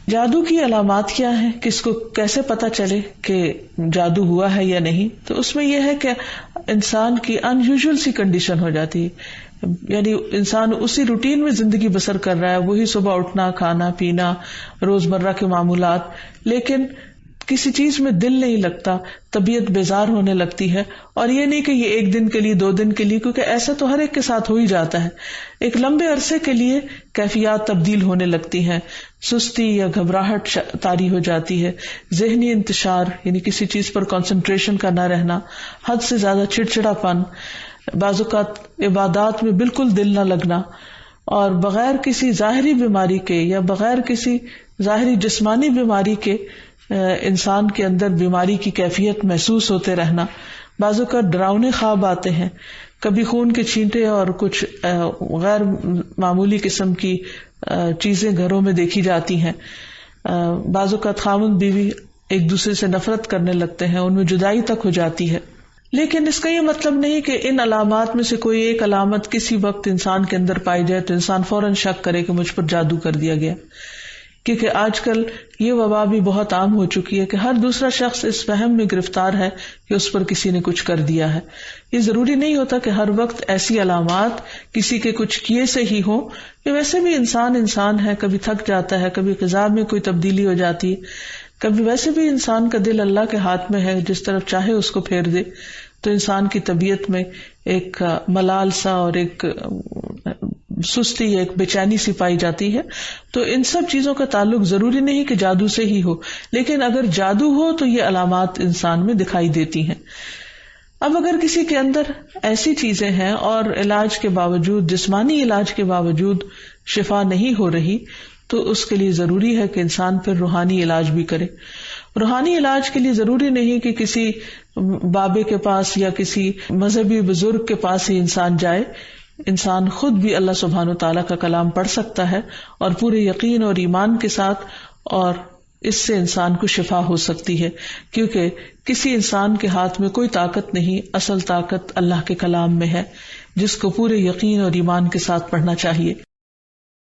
جادو کی علامات کیا ہیں، کس کو کیسے پتا چلے کہ جادو ہوا ہے یا نہیں؟ تو اس میں یہ ہے کہ انسان کی ان یوزول سی کنڈیشن ہو جاتی ہے، یعنی انسان اسی روٹین میں زندگی بسر کر رہا ہے، وہی صبح اٹھنا، کھانا پینا، روزمرہ کے معمولات، لیکن کسی چیز میں دل نہیں لگتا، طبیعت بیزار ہونے لگتی ہے. اور یہ نہیں کہ یہ ایک دن کے لیے، 2 دن کے لیے، کیونکہ ایسا تو ہر ایک کے ساتھ ہو ہی جاتا ہے. ایک لمبے عرصے کے لیے کیفیات تبدیل ہونے لگتی ہیں، سستی یا گھبراہٹ طاری ہو جاتی ہے، ذہنی انتشار یعنی کسی چیز پر کنسنٹریشن کا نہ رہنا، حد سے زیادہ چڑچڑا پن، بعض اوقات عبادات میں بالکل دل نہ لگنا، اور بغیر کسی ظاہری بیماری کے یا بغیر کسی ظاہری جسمانی بیماری کے انسان کے اندر بیماری کی کیفیت محسوس ہوتے رہنا. بعض اوقات ڈراؤنے خواب آتے ہیں، کبھی خون کے چھینٹے اور کچھ غیر معمولی قسم کی چیزیں گھروں میں دیکھی جاتی ہیں. بعض اوقات خاوند بیوی ایک دوسرے سے نفرت کرنے لگتے ہیں، ان میں جدائی تک ہو جاتی ہے. لیکن اس کا یہ مطلب نہیں کہ ان علامات میں سے کوئی ایک علامت کسی وقت انسان کے اندر پائی جائے تو انسان فوراً شک کرے کہ مجھ پر جادو کر دیا گیا، کیونکہ آج کل یہ وبا بھی بہت عام ہو چکی ہے کہ ہر دوسرا شخص اس وہم میں گرفتار ہے کہ اس پر کسی نے کچھ کر دیا ہے. یہ ضروری نہیں ہوتا کہ ہر وقت ایسی علامات کسی کے کچھ کیے سے ہی ہوں، کہ ویسے بھی انسان ہے، کبھی تھک جاتا ہے، کبھی غذا میں کوئی تبدیلی ہو جاتی ہے، کبھی ویسے بھی انسان کا دل اللہ کے ہاتھ میں ہے، جس طرف چاہے اس کو پھیر دے. تو انسان کی طبیعت میں ایک ملال سا اور ایک سستی، ایک بے چینی سی پائی جاتی ہے. تو ان سب چیزوں کا تعلق ضروری نہیں کہ جادو سے ہی ہو، لیکن اگر جادو ہو تو یہ علامات انسان میں دکھائی دیتی ہیں. اب اگر کسی کے اندر ایسی چیزیں ہیں اور علاج کے باوجود، جسمانی علاج کے باوجود شفا نہیں ہو رہی، تو اس کے لیے ضروری ہے کہ انسان پھر روحانی علاج بھی کرے. روحانی علاج کے لیے ضروری نہیں کہ کسی بابے کے پاس یا کسی مذہبی بزرگ کے پاس ہی انسان جائے. انسان خود بھی اللہ سبحانہ وتعالیٰ کا کلام پڑھ سکتا ہے اور پورے یقین اور ایمان کے ساتھ، اور اس سے انسان کو شفا ہو سکتی ہے، کیونکہ کسی انسان کے ہاتھ میں کوئی طاقت نہیں، اصل طاقت اللہ کے کلام میں ہے، جس کو پورے یقین اور ایمان کے ساتھ پڑھنا چاہیے.